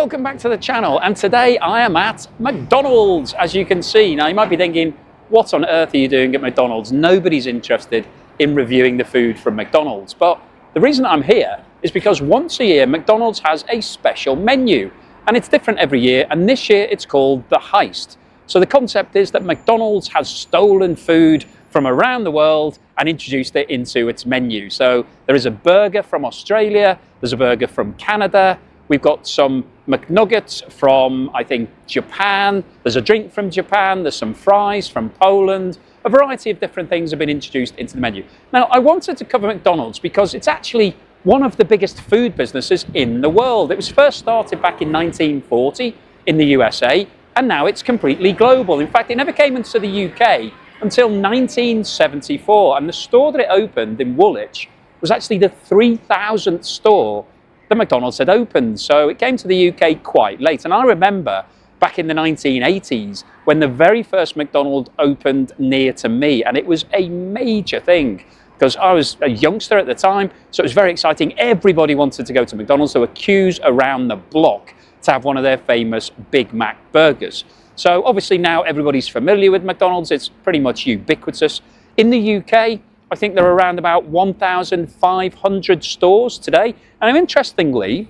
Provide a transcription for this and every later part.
welcome back to the channel, and today I am at McDonald's, as you can see. Now you might be thinking, what on earth are you doing at McDonald's? Nobody's interested in reviewing the food from McDonald's, but the reason I'm here is because once a year McDonald's has a special menu, and it's different every year, and this year it's called the Heist. So the concept is that McDonald's has stolen food from around the world and introduced it into its menu. So there is a burger from Australia, there's a burger from Canada, we've got some McNuggets from, I think, Japan. There's a drink from Japan. There's some fries from Poland. A variety of different things have been introduced into the menu. Now, I wanted to cover McDonald's because it's actually one of the biggest food businesses in the world. It was first started back in 1940 in the USA, and now it's completely global. In fact, it never came into the UK until 1974, and the store that it opened in Woolwich was actually the 3,000th store that McDonald's had opened. So it came to the UK quite late. And I remember back in the 1980s when the very first McDonald's opened near to me, and it was a major thing because I was a youngster at the time, so it was very exciting. Everybody wanted to go to McDonald's. There were queues around the block to have one of their famous Big Mac burgers. So obviously now everybody's familiar with McDonald's. It's pretty much ubiquitous. In the UK, I think there are around about 1,500 stores today. And interestingly,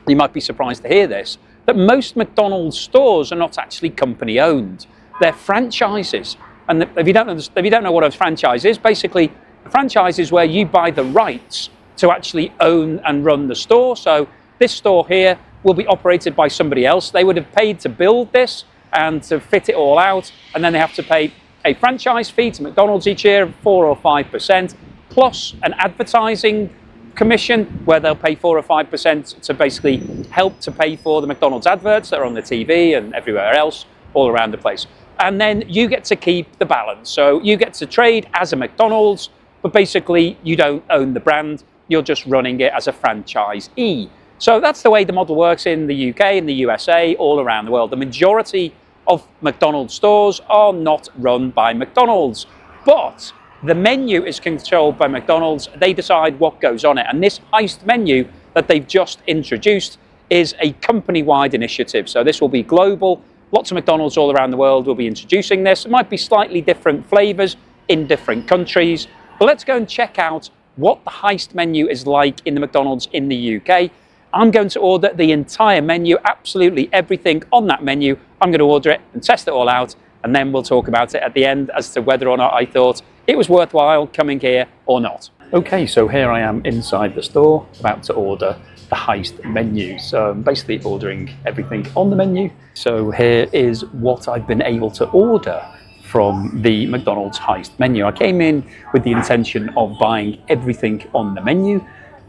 you might be surprised to hear this, that most McDonald's stores are not actually company owned. They're franchises. And if you don't know what a franchise is, basically a franchise is where you buy the rights to actually own and run the store. So this store here will be operated by somebody else. They would have paid to build this and to fit it all out, and then they have to pay a franchise fee to McDonald's each year, 4 or 5%, plus an advertising commission where they'll pay 4 or 5% to basically help to pay for the McDonald's adverts that are on the TV and everywhere else, all around the place. And then you get to keep the balance. So you get to trade as a McDonald's, but basically you don't own the brand, you're just running it as a franchisee. So that's the way the model works in the UK, in the USA, all around the world. The majority of McDonald's stores are not run by McDonald's, but the menu is controlled by McDonald's. They decide what goes on it, and this Heist menu that they've just introduced is a company-wide initiative. So this will be global. Lots of McDonald's all around the world will be introducing this. It might be slightly different flavors in different countries, but let's go and check out what the Heist menu is like in the McDonald's in the UK. I'm going to order the entire menu, absolutely everything on that menu. I'm going to order it and test it all out, and then we'll talk about it at the end as to whether or not I thought it was worthwhile coming here or not. Okay, so here I am inside the store, about to order the Heist menu. So I'm basically ordering everything on the menu. So here is what I've been able to order from the McDonald's Heist menu. I came in with the intention of buying everything on the menu,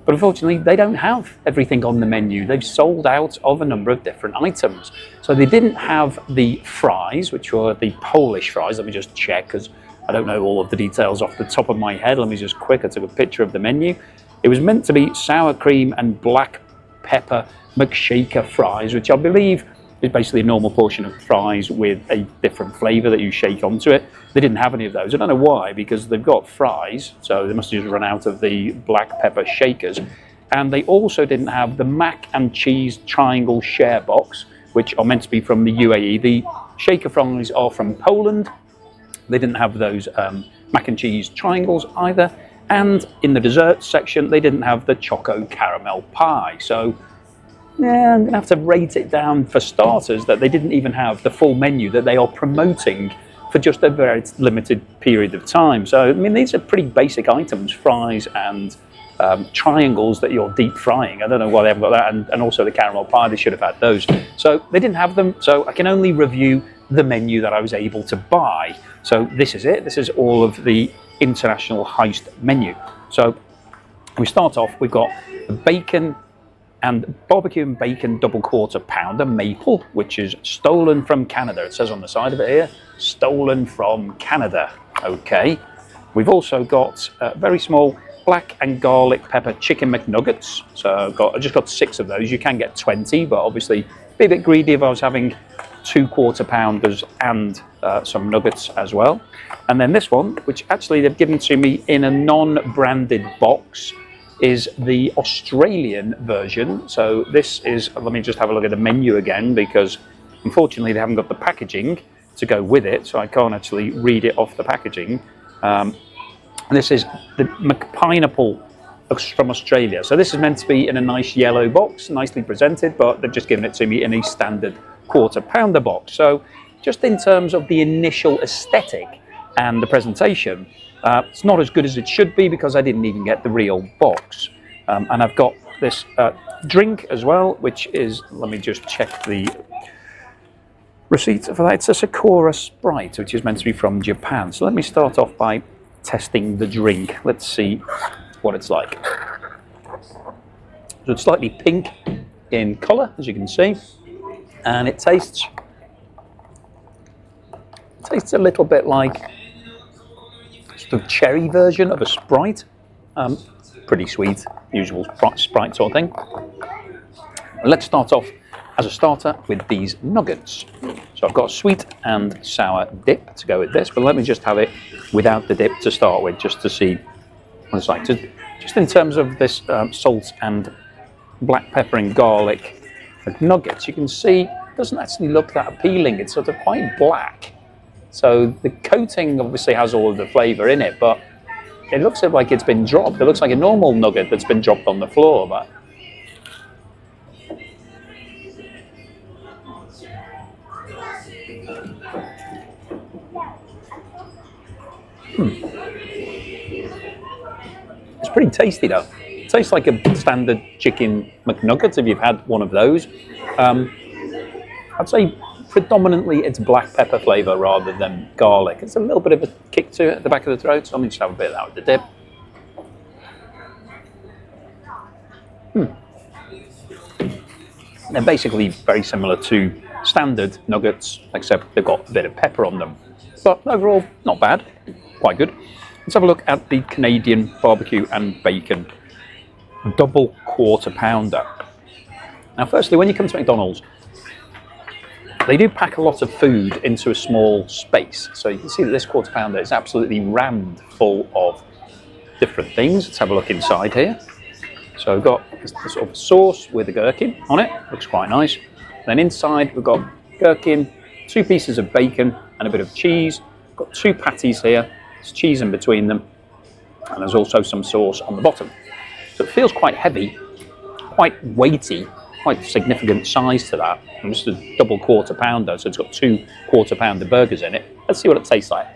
but unfortunately, they don't have everything on the menu. They've sold out of a number of different items. So they didn't have the fries, which were the Polish fries. Let me just check, because I don't know all of the details off the top of my head. Let me just quick, I took a picture of the menu. It was meant to be sour cream and black pepper McShaker fries, which I believe is basically a normal portion of fries with a different flavor that you shake onto it. They didn't have any of those. I don't know why, because they've got fries, so they must have just run out of the black pepper shakers. And they also didn't have the mac and cheese triangle share box, which are meant to be from the UAE. The shaker fries are from Poland. They didn't have those mac and cheese triangles either. And in the dessert section, they didn't have the Choco Caramel Pie. So yeah, I'm going to have to rate it down for starters that they didn't even have the full menu that they are promoting for just a very limited period of time. So, I mean, these are pretty basic items, fries and triangles that you're deep frying. I don't know why they haven't got that, and also the caramel pie, they should have had those. So they didn't have them, so I can only review the menu that I was able to buy. So this is it. This is all of the international Heist menu. So we start off, we've got the bacon and barbecue and bacon double quarter pounder maple, which is stolen from Canada. It says on the side of it here, stolen from Canada. Okay. We've also got very small black and garlic pepper chicken McNuggets. So I just got 6 of those. You can get 20, but obviously be a bit greedy if I was having 2 quarter pounders and some nuggets as well. And then this one, which actually they've given to me in a non-branded box. is the Australian version. So this is, let me just have a look at the menu again, because unfortunately they haven't got the packaging to go with it, so I can't actually read it off the packaging. This is the Pineapple from Australia. So this is meant to be in a nice yellow box, nicely presented, but they've just given it to me in a standard quarter pounder box. So just in terms of the initial aesthetic and the presentation, it's not as good as it should be because I didn't even get the real box. And I've got this drink as well, which is, let me just check the receipt for that. It's a Sakura Sprite, which is meant to be from Japan. So let me start off by testing the drink. Let's see what it's like. So it's slightly pink in colour, as you can see, and it tastes a little bit like the cherry version of a Sprite. Pretty sweet, usual Sprite sort of thing. Let's start off as a starter with these nuggets. So I've got a sweet and sour dip to go with this, but let me just have it without the dip to start with, just to see what it's like. Just in terms of this salt and black pepper and garlic McNuggets, you can see it doesn't actually look that appealing. It's sort of quite black. So the coating obviously has all of the flavour in it, but it looks like it's been dropped. It looks like a normal nugget that's been dropped on the floor. But it's pretty tasty though. It tastes like a standard chicken McNuggets if you've had one of those. I'd say predominantly it's black pepper flavour rather than garlic. It's a little bit of a kick to it at the back of the throat, so let me just have a bit of that with the dip. They're basically very similar to standard nuggets, except they've got a bit of pepper on them. But overall, not bad, quite good. Let's have a look at the Canadian barbecue and bacon double quarter pounder. Now firstly, when you come to McDonald's, they do pack a lot of food into a small space. So you can see that this quarter pounder is absolutely rammed full of different things. Let's have a look inside here. So we've got this sort of sauce with a gherkin on it. Looks quite nice. Then inside we've got gherkin, 2 pieces of bacon and a bit of cheese. We've got 2 patties here. There's cheese in between them. And there's also some sauce on the bottom. So it feels quite heavy, quite weighty, quite significant size to that. And just a double quarter pounder, so it's got 2 quarter pounder burgers in it. Let's see what it tastes like.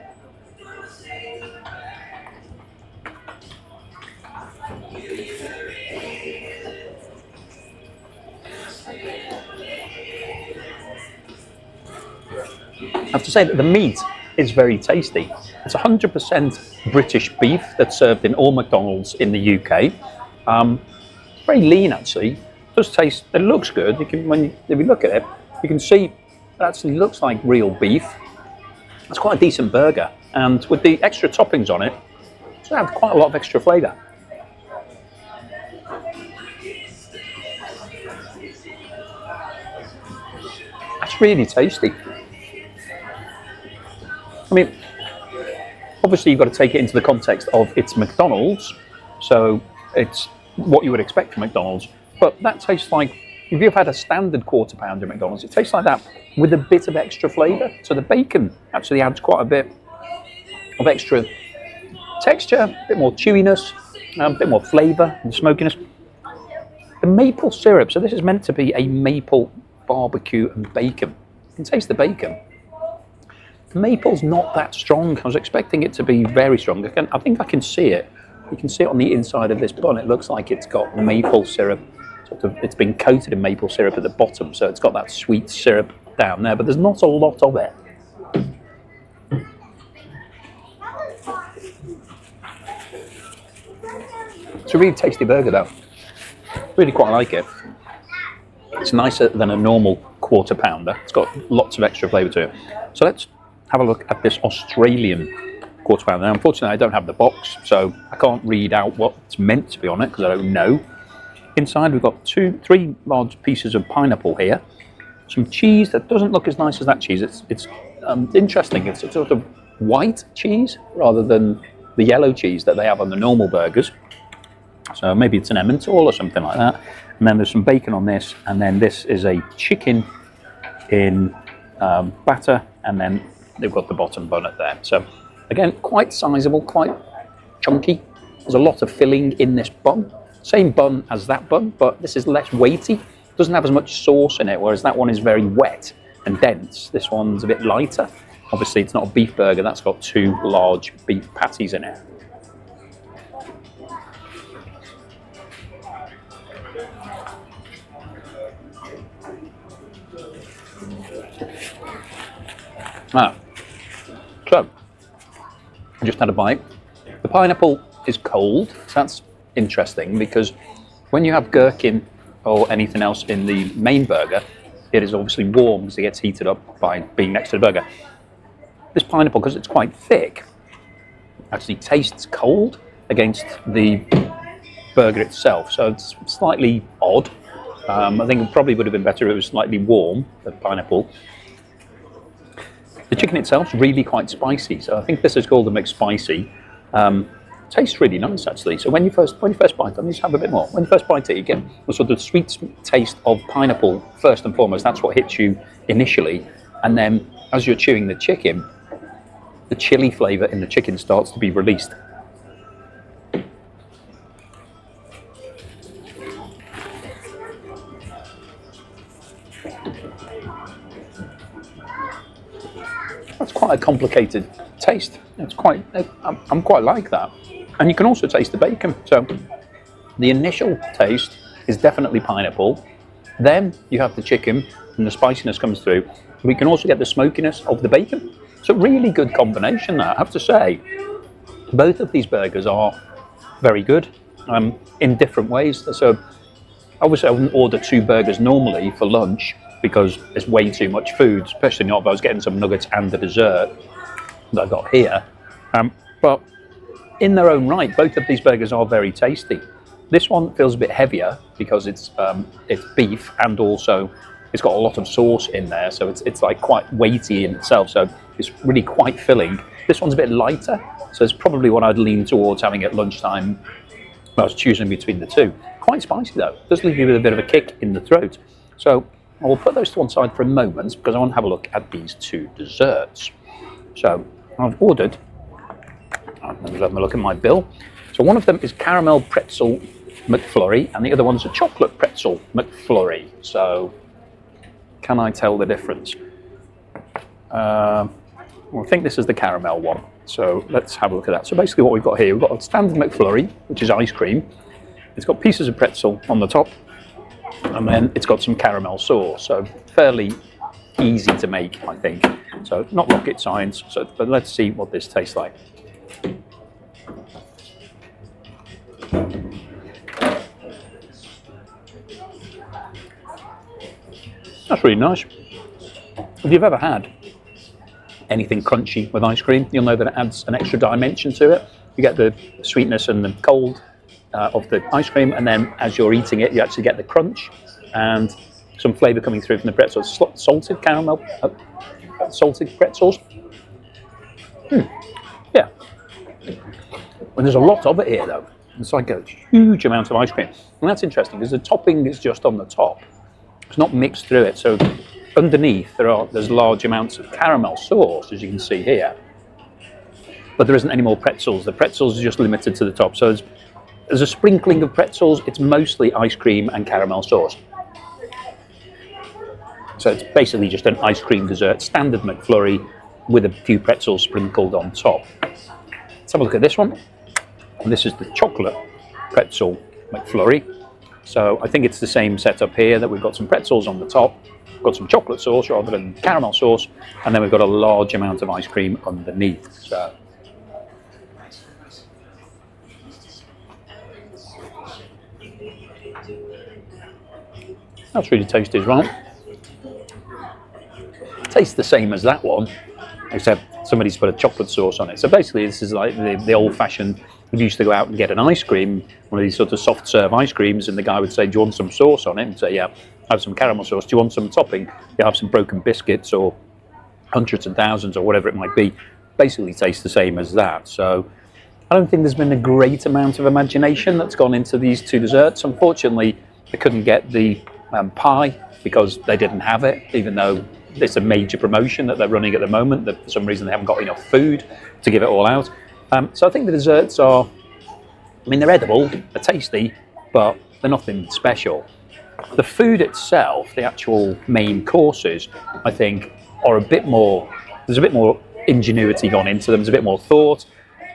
I have to say that the meat is very tasty. It's 100% British beef that's served in all McDonald's in the UK. It's very lean actually. It does taste, it looks good. You can, if you look at it, you can see it actually looks like real beef. It's quite a decent burger, and with the extra toppings on it, it's had quite a lot of extra flavour. That's really tasty. I mean, obviously you've got to take it into the context of it's McDonald's, so it's what you would expect from McDonald's. But that tastes like, if you've had a standard quarter pounder at McDonald's, it tastes like that with a bit of extra flavour. So the bacon actually adds quite a bit of extra texture, a bit more chewiness, a bit more flavour and smokiness. The maple syrup, so this is meant to be a maple barbecue and bacon. You can taste the bacon. The maple's not that strong. I was expecting it to be very strong. I think I can see it. You can see it on the inside of this bun. It looks like it's got maple syrup. It's been coated in maple syrup at the bottom, so it's got that sweet syrup down there, but there's not a lot of it. It's a really tasty burger though. Really quite like it. It's nicer than a normal quarter pounder. It's got lots of extra flavour to it. So let's have a look at this Australian quarter pounder. Now, unfortunately, I don't have the box, so I can't read out what's meant to be on it because I don't know. Inside, we've got 3 large pieces of pineapple here. Some cheese that doesn't look as nice as that cheese. It's interesting. It's a sort of white cheese rather than the yellow cheese that they have on the normal burgers. So maybe it's an Emmental or something like that. And then there's some bacon on this, and then this is a chicken in batter, and then they've got the bottom bun at there. So again, quite sizable, quite chunky. There's a lot of filling in this bun. Same bun as that bun, but this is less weighty. Doesn't have as much sauce in it, whereas that one is very wet and dense. This one's a bit lighter. Obviously, it's not a beef burger. That's got 2 large beef patties in it. So I just had a bite. The pineapple is cold, so that's interesting because when you have gherkin or anything else in the main burger, it is obviously warm because it gets heated up by being next to the burger. This pineapple, because it's quite thick, actually tastes cold against the burger itself, so it's slightly odd. I think it probably would have been better if it was slightly warm, the pineapple. The chicken itself is really quite spicy, so I think this is called the McSpicy. Tastes really nice actually. So when you first bite it, let me just have a bit more. When you first bite it, you get a sort of sweet taste of pineapple first and foremost. That's what hits you initially, and then as you're chewing the chicken, the chili flavour in the chicken starts to be released. That's quite a complicated taste. It's quite. I'm quite like that, and you can also taste the bacon. So the initial taste is definitely pineapple. Then you have the chicken, and the spiciness comes through. We can also get the smokiness of the bacon. So really good combination there, I have to say. Both of these burgers are very good in different ways. So obviously I wouldn't order 2 burgers normally for lunch because it's way too much food, especially not if I was getting some nuggets and the dessert that I got here. But in their own right, both of these burgers are very tasty. This one feels a bit heavier because it's beef, and also it's got a lot of sauce in there, so it's like quite weighty in itself, so it's really quite filling. This one's a bit lighter, so it's probably what I'd lean towards having at lunchtime when I was choosing between the 2. Quite spicy though, does leave you with a bit of a kick in the throat. So I will put those to one side for a moment because I want to have a look at these 2 desserts. So I've ordered, let me have a look at my bill. So one of them is caramel pretzel McFlurry, and the other one's a chocolate pretzel McFlurry. So can I tell the difference? Well, I think this is the caramel one. So let's have a look at that. So basically what we've got here, we've got a standard McFlurry, which is ice cream. It's got pieces of pretzel on the top, and then it's got some caramel sauce. So fairly easy to make, I think. So not rocket science. So, but let's see what this tastes like. That's really nice. If you've ever had anything crunchy with ice cream, you'll know that it adds an extra dimension to it. You get the sweetness and the cold of the ice cream, and then as you're eating it, you actually get the crunch and some flavour coming through from the pretzels. Salted caramel, salted pretzels. Yeah. And there's a lot of it here though. It's like a huge amount of ice cream. And that's interesting because the topping is just on the top. It's not mixed through it. So underneath there's large amounts of caramel sauce, as you can see here. But there isn't any more pretzels. The pretzels are just limited to the top. So there's a sprinkling of pretzels. It's mostly ice cream and caramel sauce. So it's basically just an ice cream dessert, standard McFlurry with a few pretzels sprinkled on top. Let's have a look at this one. And this is the chocolate pretzel McFlurry. So I think it's the same setup here, that we've got some pretzels on the top, we've got some chocolate sauce rather than caramel sauce, and then we've got a large amount of ice cream underneath. So that's really tasty as well. Tastes the same as that one, except somebody's put a chocolate sauce on it. So basically this is like the old-fashioned, we used to go out and get an ice cream, one of these sort of soft serve ice creams, and the guy would say, do you want some sauce on it? And say, yeah, have some caramel sauce. Do you want some topping? You have some broken biscuits or hundreds and thousands or whatever it might be. Basically tastes the same as that. So I don't think there's been a great amount of imagination that's gone into these two desserts. Unfortunately, I couldn't get the pie because they didn't have it, even though it's a major promotion that they're running at the moment, that for some reason they haven't got enough food to give it all out. So I think the desserts are, I mean, they're edible, they're tasty, but they're nothing special. The food itself, the actual main courses, I think are a bit more, there's a bit more ingenuity gone into them, there's a bit more thought.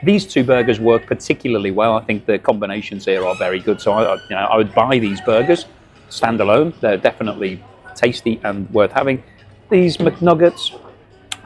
These two burgers work particularly well. I think the combinations here are very good, so I would buy these burgers standalone. They're definitely tasty and worth having. These McNuggets,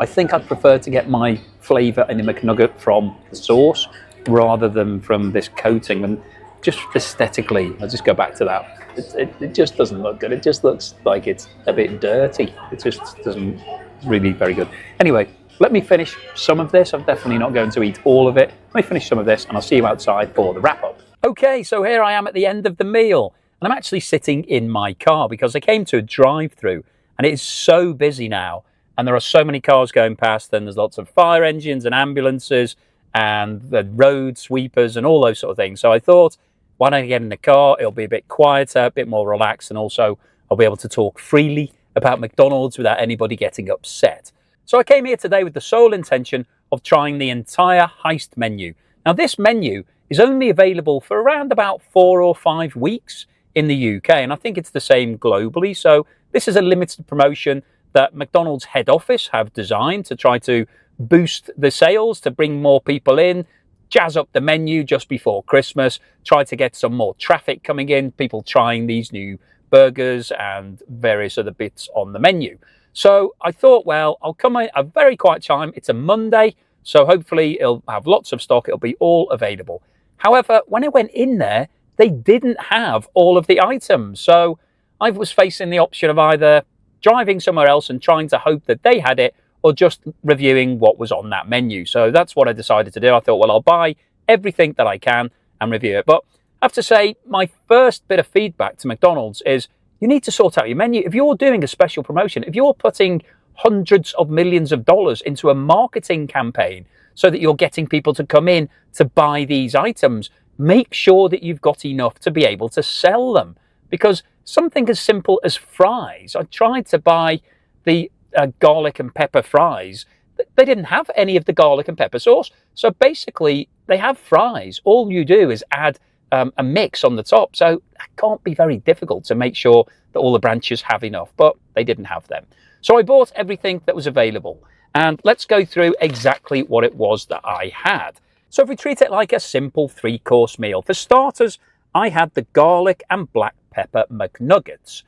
I think I'd prefer to get my flavour in the McNugget from the sauce rather than from this coating. And just aesthetically, I'll just go back to that. It just doesn't look good. It just looks like it's a bit dirty. It just doesn't really very good. Anyway, let me finish some of this. I'm definitely not going to eat all of it. Let me finish some of this and I'll see you outside for the wrap up. Okay, so here I am at the end of the meal and I'm actually sitting in my car because I came to a drive-through and it is so busy now and there are so many cars going past and there's lots of fire engines and ambulances and the road sweepers and all those sort of things. So I thought, why don't I get in the car? It'll be a bit quieter, a bit more relaxed, and also I'll be able to talk freely about McDonald's without anybody getting upset. So I came here today with the sole intention of trying the entire heist menu. Now this menu is only available for around about 4 or 5 weeks in the UK, and I think it's the same globally. So this is a limited promotion that McDonald's head office have designed to try to boost the sales, to bring more people in, jazz up the menu just before Christmas, try to get some more traffic coming in, people trying these new burgers and various other bits on the menu. So I thought, well, I'll come in a very quiet time. It's a Monday, so hopefully it'll have lots of stock. It'll be all available. However, when I went in there, they didn't have all of the items. So I was facing the option of either driving somewhere else and trying to hope that they had it, or just reviewing what was on that menu. So that's what I decided to do. I thought, well, I'll buy everything that I can and review it. But I have to say, my first bit of feedback to McDonald's is you need to sort out your menu. If you're doing a special promotion, if you're putting hundreds of millions of dollars into a marketing campaign so that you're getting people to come in to buy these items, make sure that you've got enough to be able to sell them. Because something as simple as fries, I tried to buy the garlic and pepper fries. They didn't have any of the garlic and pepper sauce. So basically, they have fries. All you do is add a mix on the top. So that can't be very difficult to make sure that all the branches have enough, but they didn't have them. So I bought everything that was available. And let's go through exactly what it was that I had. So if we treat it like a simple 3-course meal, for starters, I had the garlic and black pepper McNuggets.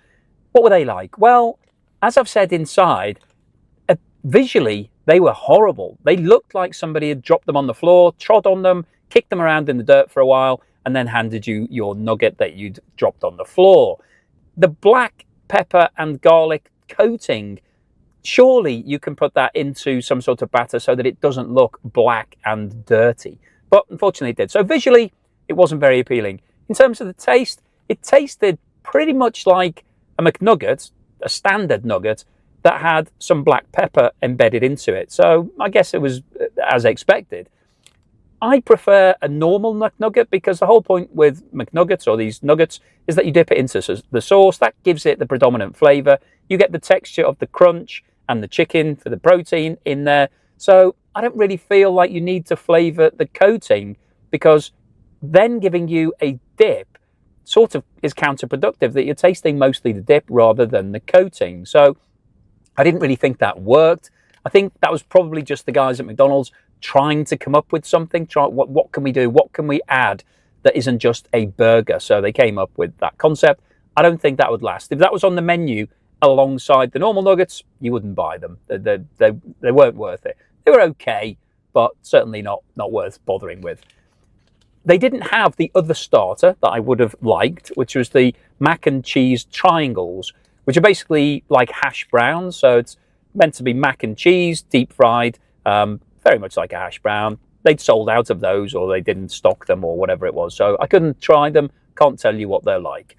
What were they like? Well, as I've said inside, visually, they were horrible. They looked like somebody had dropped them on the floor, trod on them, kicked them around in the dirt for a while, and then handed you your nugget that you'd dropped on the floor. The black pepper and garlic coating, surely you can put that into some sort of batter so that it doesn't look black and dirty. But unfortunately it did. So visually, it wasn't very appealing. In terms of the taste, it tasted pretty much like a McNugget, a standard nugget, that had some black pepper embedded into it. So I guess it was as expected. I prefer a normal McNugget because the whole point with McNuggets or these nuggets is that you dip it into the sauce. That gives it the predominant flavour. You get the texture of the crunch and the chicken for the protein in there. So I don't really feel like you need to flavour the coating, because then giving you a dip sort of is counterproductive, that you're tasting mostly the dip rather than the coating. So I didn't really think that worked. I think that was probably just the guys at McDonald's trying to come up with something. What can we do? What can we add that isn't just a burger? So they came up with that concept. I don't think that would last. If that was on the menu alongside the normal nuggets, you wouldn't buy them. They weren't worth it. They were okay, but certainly not worth bothering with. They didn't have the other starter that I would have liked, which was the mac and cheese triangles, which are basically like hash browns. So it's meant to be mac and cheese, deep fried, very much like a hash brown. They'd sold out of those, or they didn't stock them, or whatever it was. So I couldn't try them, can't tell you what they're like.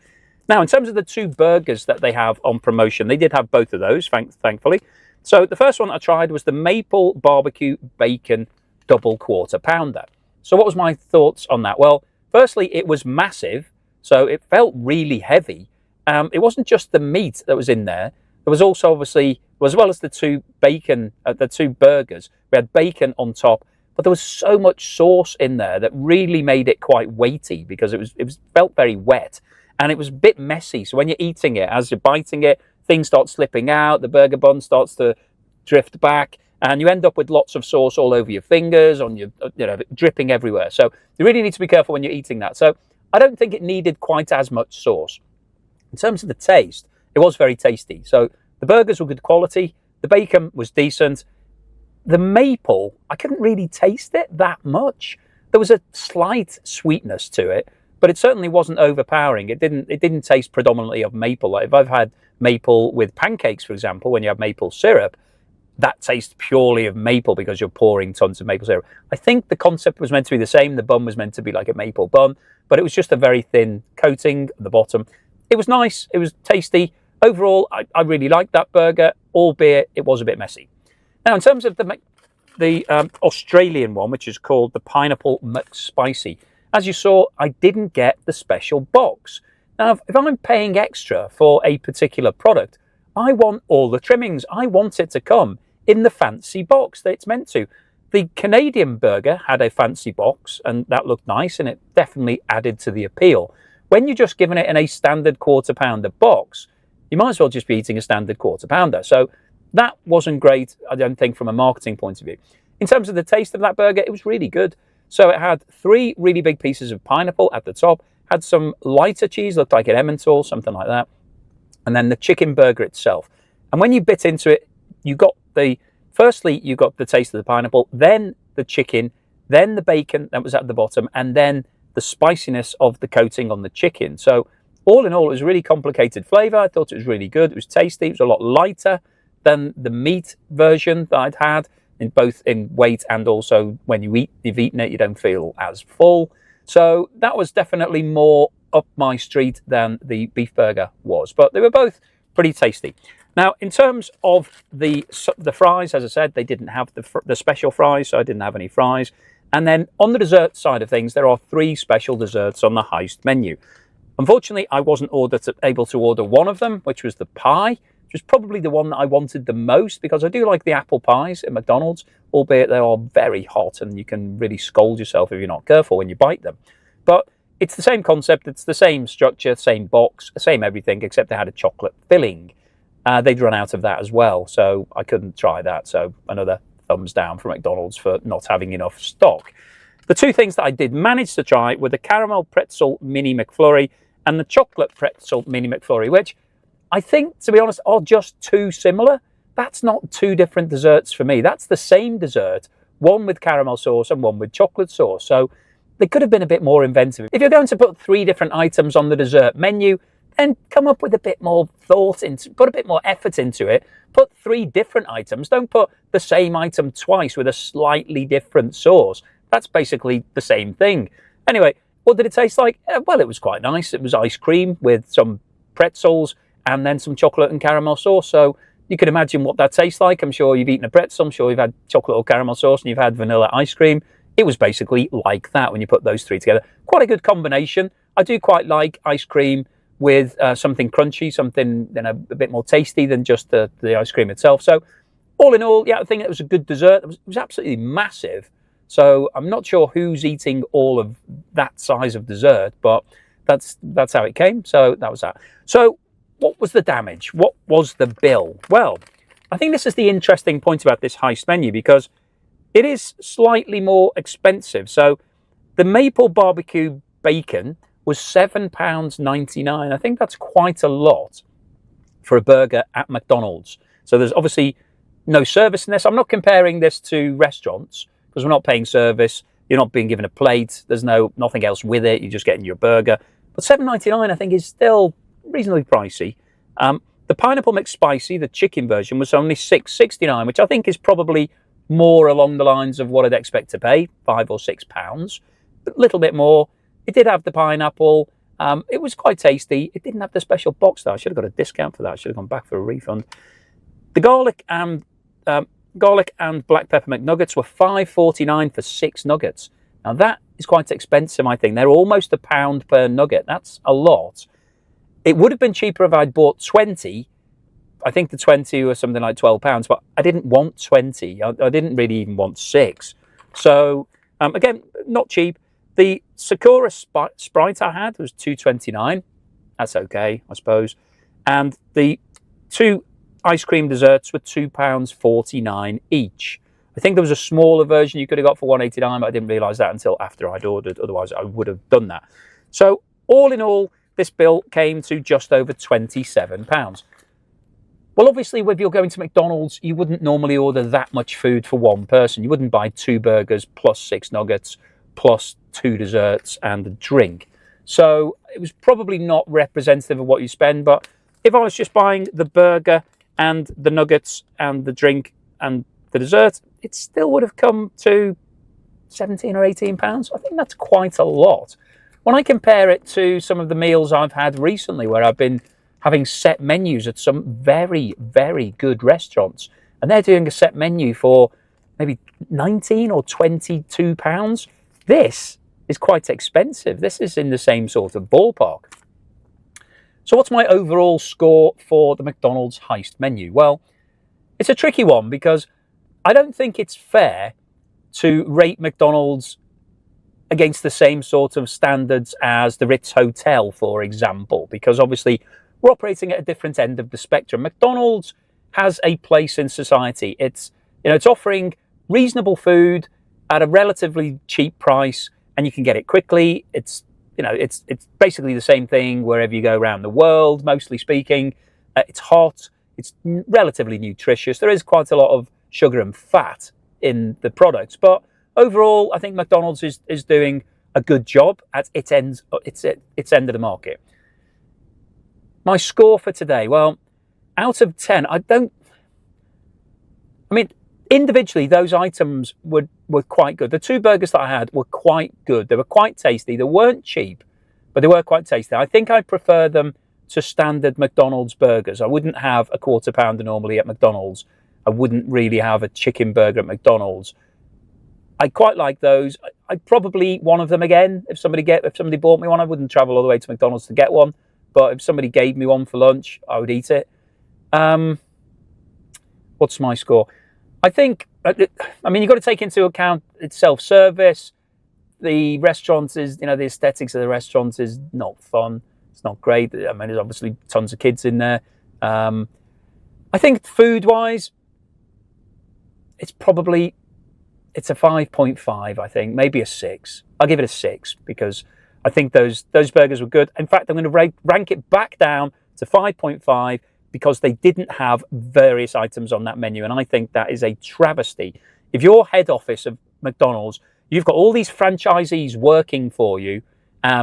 Now, in terms of the 2 burgers that they have on promotion, they did have both of those, thankfully. So the first one I tried was the maple barbecue bacon double quarter pounder. So what was my thoughts on that? Well, firstly, it was massive, so it felt really heavy. It wasn't just the meat that was in there. There was also, obviously, as well as the two burgers, we had bacon on top, but there was so much sauce in there that really made it quite weighty because it felt very wet, and it was a bit messy. So when you're eating it, as you're biting it, things start slipping out, the burger bun starts to drift back, and you end up with lots of sauce all over your fingers, on your, dripping everywhere. So you really need to be careful when you're eating that. So I don't think it needed quite as much sauce. In terms of the taste, it was very tasty. So the burgers were good quality. The bacon was decent. The maple, I couldn't really taste it that much. There was a slight sweetness to it, but it certainly wasn't overpowering. It didn't taste predominantly of maple. Like if I've had maple with pancakes, for example, when you have maple syrup, that tastes purely of maple because you're pouring tons of maple syrup. I think the concept was meant to be the same. The bun was meant to be like a maple bun, but it was just a very thin coating at the bottom. It was nice. It was tasty. Overall, I really liked that burger, albeit it was a bit messy. Now, in terms of the Australian one, which is called the Pineapple McSpicy, as you saw, I didn't get the special box. Now, if I'm paying extra for a particular product, I want all the trimmings. I want it to come in the fancy box that it's meant to. The Canadian burger had a fancy box, and that looked nice, and it definitely added to the appeal. When you're just given it in a standard quarter pounder box, you might as well just be eating a standard quarter pounder. So that wasn't great, I don't think, from a marketing point of view. In terms of the taste of that burger, it was really good. So it had 3 really big pieces of pineapple at the top, had some lighter cheese, looked like an Emmental, something like that, and then the chicken burger itself. And when you bit into it, you got the taste of the pineapple, then the chicken, then the bacon that was at the bottom, and then the spiciness of the coating on the chicken. So all in all, it was a really complicated flavour. I thought it was really good. It was tasty. It was a lot lighter than the meat version that I'd had, both in weight and also when you've eaten it, you don't feel as full. So that was definitely more up my street than the beef burger was. But they were both pretty tasty. Now, in terms of the fries, as I said, they didn't have the special fries, so I didn't have any fries. And then on the dessert side of things, there are 3 special desserts on the Heist menu. Unfortunately, I wasn't able to order one of them, which was the pie, which was probably the one that I wanted the most because I do like the apple pies at McDonald's, albeit they are very hot and you can really scold yourself if you're not careful when you bite them. But it's the same concept, it's the same structure, same box, same everything, except they had a chocolate filling. They'd run out of that as well, so I couldn't try that. So another thumbs down for McDonald's for not having enough stock. The 2 things that I did manage to try were the caramel pretzel mini McFlurry and the chocolate pretzel mini McFlurry, which I think, to be honest, are just too similar. That's not 2 different desserts for me. That's the same dessert, one with caramel sauce and one with chocolate sauce. So they could have been a bit more inventive. If you're going to put 3 different items on the dessert menu, then come up with a bit more thought into, put a bit more effort into it. Put 3 different items. Don't put the same item twice with a slightly different sauce. That's basically the same thing. Anyway, what did it taste like? Well, it was quite nice. It was ice cream with some pretzels and then some chocolate and caramel sauce. So you can imagine what that tastes like. I'm sure you've eaten a pretzel. I'm sure you've had chocolate or caramel sauce and you've had vanilla ice cream. It was basically like that when you put those 3 together. Quite a good combination. I do quite like ice cream with something crunchy, something a bit more tasty than just the ice cream itself. So all in all, yeah, I think it was a good dessert. It was absolutely massive. So I'm not sure who's eating all of that size of dessert, but that's how it came. So that was that. So what was the damage? What was the bill? Well, I think this is the interesting point about this Heist menu because it is slightly more expensive. So the maple barbecue bacon was £7.99. I think that's quite a lot for a burger at McDonald's. So there's obviously no service in this. I'm not comparing this to restaurants because we're not paying service. You're not being given a plate. There's nothing else with it. You're just getting your burger. But £7.99 I think is still reasonably pricey. The Pineapple McSpicy, the chicken version, was only £6.69, which I think is probably more along the lines of what I'd expect to pay, £5 or £6. A little bit more. It did have the pineapple. It was quite tasty. It didn't have the special box, though. I should have got a discount for that. I should have gone back for a refund. The garlic and Black Pepper McNuggets were $5.49 for 6 nuggets. Now that is quite expensive, I think. They're almost £1 per nugget. That's a lot. It would have been cheaper if I'd bought 20. I think the 20 was something like £12, but I didn't want 20. I didn't really even want 6. So, again, not cheap. The Sakura Sprite I had was $2.29. That's okay, I suppose. And the 2 ice cream desserts were £2.49 each. I think there was a smaller version you could have got for $1.89, but I didn't realise that until after I'd ordered. Otherwise, I would have done that. So, all in all, this bill came to just over £27. Well, obviously, if you're going to McDonald's, you wouldn't normally order that much food for one person. You wouldn't buy 2 burgers plus 6 nuggets plus 2 desserts and a drink. So it was probably not representative of what you spend. But if I was just buying the burger and the nuggets and the drink and the dessert, it still would have come to £17 or £18. I think that's quite a lot. When I compare it to some of the meals I've had recently, where I've been having set menus at some very, very good restaurants, and they're doing a set menu for maybe £19 or £22. This is quite expensive. This is in the same sort of ballpark. So what's my overall score for the McDonald's Heist menu? Well, it's a tricky one because I don't think it's fair to rate McDonald's against the same sort of standards as the Ritz Hotel, for example, because obviously we're operating at a different end of the spectrum. McDonald's has a place in society. It's offering reasonable food at a relatively cheap price, and you can get it quickly. It's basically the same thing wherever you go around the world, mostly speaking. It's hot. It's relatively nutritious. There is quite a lot of sugar and fat in the products, but overall, I think McDonald's is doing a good job at its end of the market. My score for today, well, out of 10, individually, those items were quite good. The 2 burgers that I had were quite good. They were quite tasty. They weren't cheap, but they were quite tasty. I think I prefer them to standard McDonald's burgers. I wouldn't have a quarter pounder normally at McDonald's. I wouldn't really have a chicken burger at McDonald's. I quite like those. I'd probably eat one of them again. If somebody bought me one, I wouldn't travel all the way to McDonald's to get one. But if somebody gave me one for lunch, I would eat it. What's my score? I think, you've got to take into account it's self-service. The restaurant is, the aesthetics of the restaurant is not fun. It's not great. There's obviously tons of kids in there. I think food-wise, it's a 5.5, I think, maybe a 6. I'll give it a 6 because I think those burgers were good. In fact, I'm going to rank it back down to 5.5 because they didn't have various items on that menu. And I think that is a travesty. If you're head office of McDonald's, you've got all these franchisees working for you.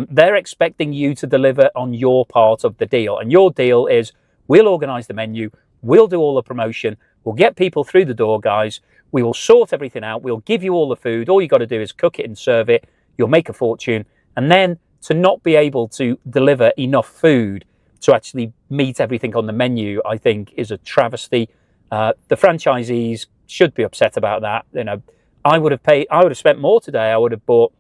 They're expecting you to deliver on your part of the deal. And your deal is, we'll organise the menu, we'll do all the promotion, we'll get people through the door, guys. We will sort everything out. We'll give you all the food. All you got to do is cook it and serve it. You'll make a fortune. And then to not be able to deliver enough food to actually meet everything on the menu, I think is a travesty. The franchisees should be upset about that. I would have spent more today. I would have bought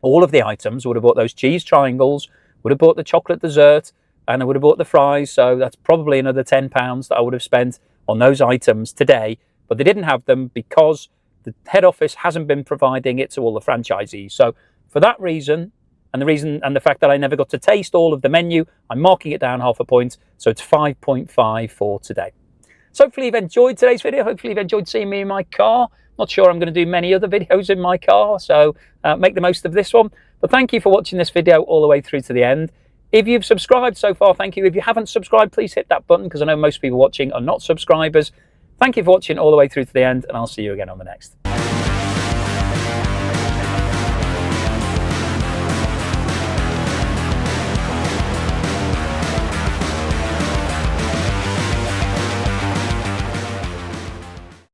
all of the items, would have bought those cheese triangles, would have bought the chocolate dessert, and I would have bought the fries. So that's probably another £10 that I would have spent on those items today. But they didn't have them because the head office hasn't been providing it to all the franchisees. So for that reason, and the fact that I never got to taste all of the menu, I'm marking it down half a point. So it's 5.5 for today. So hopefully you've enjoyed today's video. Hopefully you've enjoyed seeing me in my car. Not sure I'm going to do many other videos in my car, so make the most of this one. But thank you for watching this video all the way through to the end. If you've subscribed so far, thank you. If you haven't subscribed, please hit that button because I know most people watching are not subscribers. Thank you for watching all the way through to the end, and I'll see you again on the next.